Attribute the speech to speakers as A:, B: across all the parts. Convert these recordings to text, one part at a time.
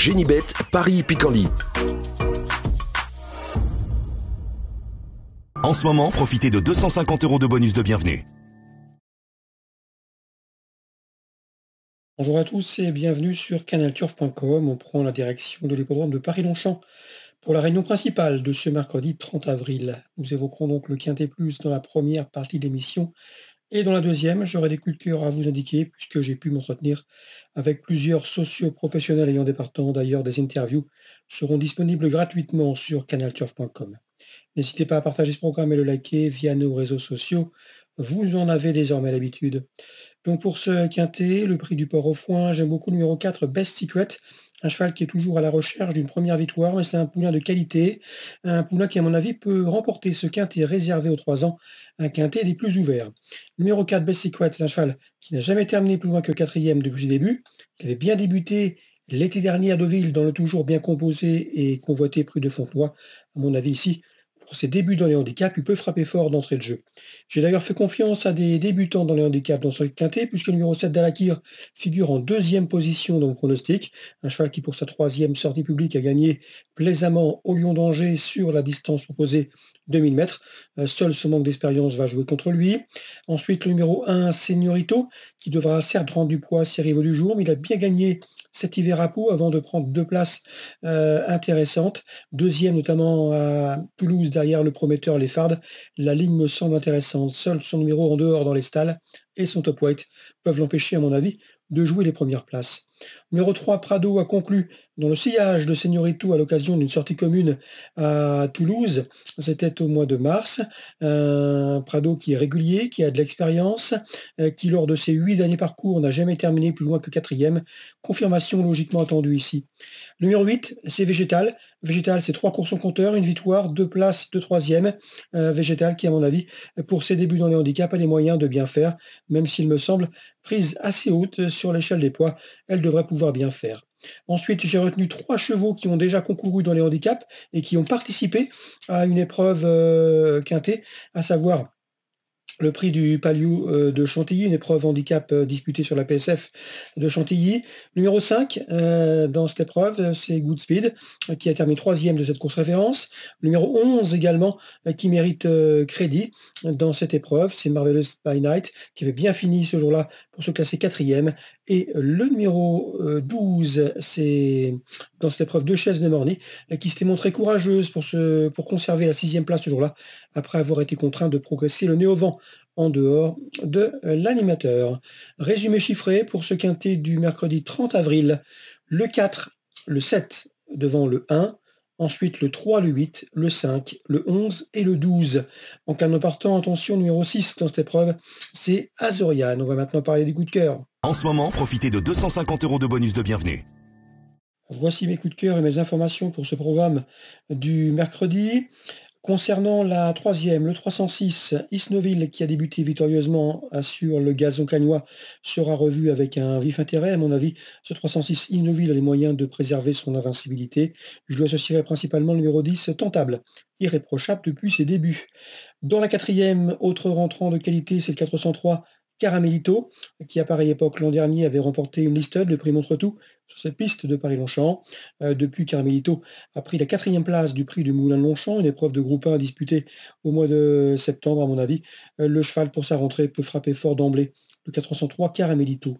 A: Génibet, Paris-Picardie. En ce moment, profitez de 250 € de bonus de bienvenue.
B: Bonjour à tous et bienvenue sur canalturf.com. On prend la direction de l'hippodrome de Paris-Longchamp pour la réunion principale de ce mercredi 30 avril. Nous évoquerons donc le Quintet Plus dans la première partie de l'émission. Et dans la deuxième, j'aurai des coups de cœur à vous indiquer puisque j'ai pu m'entretenir avec plusieurs socio-professionnels ayant des partants. D'ailleurs, des interviews seront disponibles gratuitement sur canalturf.com. N'hésitez pas à partager ce programme et le liker via nos réseaux sociaux. Vous en avez désormais l'habitude. Donc pour ce quintet, le prix du port au foin, j'aime beaucoup le numéro 4, Best Secret, un cheval qui est toujours à la recherche d'une première victoire, mais c'est un poulain de qualité, un poulain qui à mon avis peut remporter ce quintet réservé aux 3 ans, un quintet des plus ouverts. Numéro 4, Best Secret, c'est un cheval qui n'a jamais terminé plus loin que 4e depuis le début, qui avait bien débuté l'été dernier à Deauville dans le toujours bien composé et convoité prix de Fontenoy. À mon avis ici, pour ses débuts dans les handicaps, il peut frapper fort d'entrée de jeu. J'ai d'ailleurs fait confiance à des débutants dans les handicaps dans ce quintet, puisque le numéro 7 d'Alakir figure en 2e position dans le pronostic. Un cheval qui, pour sa 3e sortie publique, a gagné plaisamment au Lion d'Angers sur la distance proposée 2000 mètres. Seul ce manque d'expérience va jouer contre lui. Ensuite, le numéro 1, Señorito, qui devra certes rendre du poids à ses rivaux du jour, mais il a bien gagné cet hiver à Pau avant de prendre 2 places intéressantes. 2e notamment à Toulouse derrière le prometteur Les Fardes. La ligne me semble intéressante. Seul son numéro en dehors dans les stalles et son top weight peuvent l'empêcher, à mon avis, de jouer les premières places. Numéro 3, Prado a conclu dans le sillage de Señorito à l'occasion d'une sortie commune à Toulouse. C'était au mois de mars. Un Prado qui est régulier, qui a de l'expérience, qui lors de ses 8 derniers parcours n'a jamais terminé plus loin que 4e. Confirmation logiquement attendue ici. Numéro 8, c'est Végétal. Végétal, c'est 3 courses en compteur, une victoire, 2 places de 3e. Végétal qui, à mon avis, pour ses débuts dans les handicaps, a les moyens de bien faire, même s'il me semble prise assez haute sur l'échelle des poids, elle devrait pouvoir bien faire. Ensuite, j'ai retenu 3 chevaux qui ont déjà concouru dans les handicaps et qui ont participé à une épreuve quintée, à savoir le prix du Palio de Chantilly, une épreuve handicap disputée sur la PSF de Chantilly. Numéro 5 dans cette épreuve, c'est Goodspeed, qui a terminé 3e de cette course référence. Numéro 11 également, qui mérite crédit dans cette épreuve, c'est Marvelous by Night, qui avait bien fini ce jour-là pour se classer 4e. Et le numéro 12, c'est dans cette épreuve de Chaise de Morny, qui s'était montrée courageuse pour conserver la 6e place ce jour-là, après avoir été contraint de progresser le nez au vent en dehors de l'animateur. Résumé chiffré pour ce quintet du mercredi 30 avril. Le 4, le 7 devant le 1, ensuite le 3, le 8, le 5, le 11 et le 12. En cas de partant, attention, numéro 6 dans cette épreuve, c'est Azorian. On va maintenant parler des coups de cœur.
A: En ce moment, profitez de 250 € de bonus de bienvenue.
B: Voici mes coups de cœur et mes informations pour ce programme du mercredi. Concernant la 3e, le 306, Isnoville, qui a débuté victorieusement sur le gazon cagnois, sera revu avec un vif intérêt. À mon avis, ce 306 Isnoville a les moyens de préserver son invincibilité. Je lui associerai principalement le numéro 10, Tentable, irréprochable depuis ses débuts. Dans la 4e, autre rentrant de qualité, c'est le 403, Caramelito, qui à pareille époque l'an dernier avait remporté une listed, le prix Montretout, sur cette piste de Paris-Longchamp. Depuis, Caramelito a pris la 4e place du prix du Moulin-Longchamp, une épreuve de groupe 1 disputée au mois de septembre, à mon avis. Le cheval, pour sa rentrée, peut frapper fort d'emblée. Le 403, Caramelito.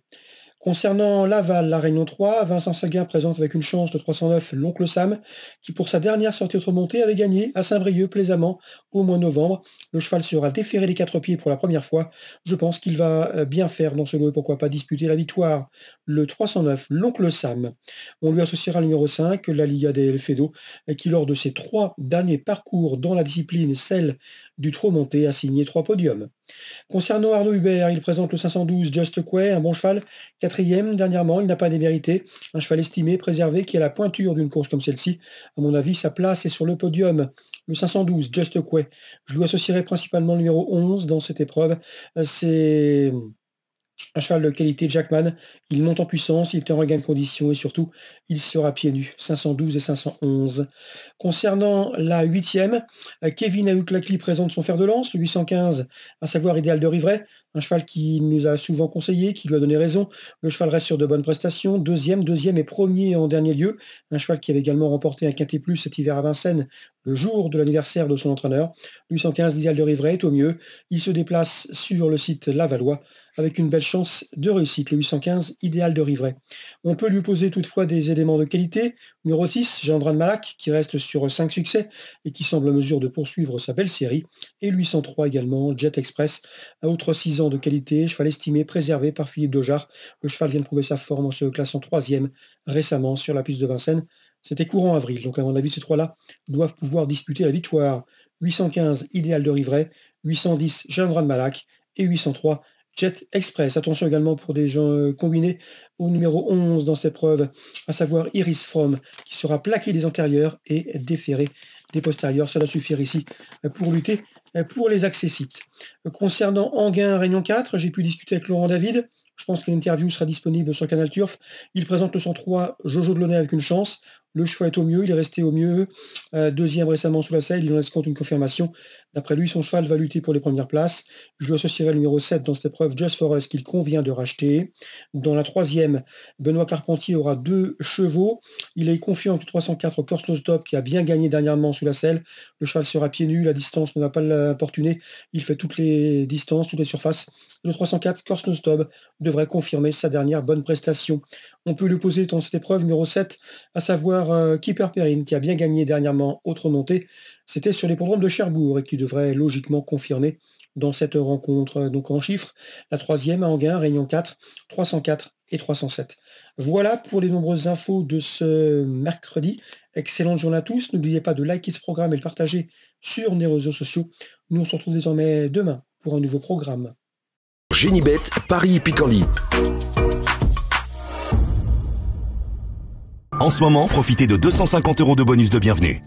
B: Concernant Laval, la Réunion 3, Vincent Seguin présente avec une chance de 309 l'Oncle Sam, qui pour sa dernière sortie autre-montée avait gagné à Saint-Brieuc plaisamment au mois de novembre. Le cheval sera déféré des 4 pieds pour la première fois. Je pense qu'il va bien faire dans ce lot et pourquoi pas disputer la victoire. Le 309, l'Oncle Sam. On lui associera le numéro 5, la Liga del Fedo, qui lors de ses 3 derniers parcours dans la discipline, celle du trot monté, a signé 3 podiums. Concernant Arnaud Hubert, il présente le 512 Just Quay, un bon cheval, 4e dernièrement, il n'a pas démérité, un cheval estimé, préservé, qui a la pointure d'une course comme celle-ci. À mon avis, sa place est sur le podium. Le 512 Just Quay, je lui associerai principalement le numéro 11 dans cette épreuve. C'est Un cheval de qualité, Jackman, il monte en puissance, il est en regain de condition et surtout, il sera pieds nus, 512 et 511. Concernant la 8e, Kevin Aouklakli présente son fer de lance, le 815, à savoir Idéal de Rivray, un cheval qui nous a souvent conseillé, qui lui a donné raison. Le cheval reste sur de bonnes prestations, deuxième et premier en dernier lieu. Un cheval qui avait également remporté un Quintet Plus cet hiver à Vincennes, le jour de l'anniversaire de son entraîneur. 815 Idéal de Rivray est au mieux. Il se déplace sur le site Lavallois avec une belle chance de réussite, le 815 Idéal de Rivray. On peut lui opposer toutefois des éléments de qualité. Numéro 6, Gendran Malak, qui reste sur 5 succès et qui semble en mesure de poursuivre sa belle série. Et le 803 également, Jet Express, un autre 6 ans de qualité, cheval estimé, préservé par Philippe Dojar. Le cheval vient de prouver sa forme en se classant 3e récemment sur la piste de Vincennes. C'était courant avril, donc à mon avis, ces trois-là doivent pouvoir disputer la victoire. 815 Idéal de Rivray, 810 Gendran Malak et 803 Jet Express. Attention également pour des gens combinés au numéro 11 dans cette épreuve, à savoir Iris From, qui sera plaqué des antérieurs et déféré des postérieurs. Ça doit suffire ici pour lutter pour les accessites. Concernant Anguin Réunion 4, j'ai pu discuter avec Laurent David. Je pense que l'interview sera disponible sur Canal Turf. Il présente le 103 Jojo Delaunay avec une chance. Le choix est au mieux, il est resté au mieux. Deuxième récemment sous la selle, il en laisse compte une confirmation. D'après lui, son cheval va lutter pour les premières places. Je lui associerai le numéro 7 dans cette épreuve, Just For Us, qu'il convient de racheter. Dans la troisième, Benoît Carpentier aura 2 chevaux. Il est confiant avec le 304 Corse Stop qui a bien gagné dernièrement sous la selle. Le cheval sera pieds nus, la distance ne va pas l'importuner. Il fait toutes les distances, toutes les surfaces. Le 304 Corse Stop devrait confirmer sa dernière bonne prestation. On peut lui opposer dans cette épreuve numéro 7, à savoir Keeper Perrine, qui a bien gagné dernièrement autre montée. C'était sur l'hippodrome de Cherbourg et qui devrait logiquement confirmer dans cette rencontre. Donc en chiffres, la troisième à Anguin, Réunion 4, 304 et 307. Voilà pour les nombreuses infos de ce mercredi. Excellente journée à tous. N'oubliez pas de liker ce programme et le partager sur nos réseaux sociaux. Nous on se retrouve désormais demain pour un nouveau programme.
A: Génibet, Paris Picorly. En ce moment, profitez de 250 € de bonus de bienvenue.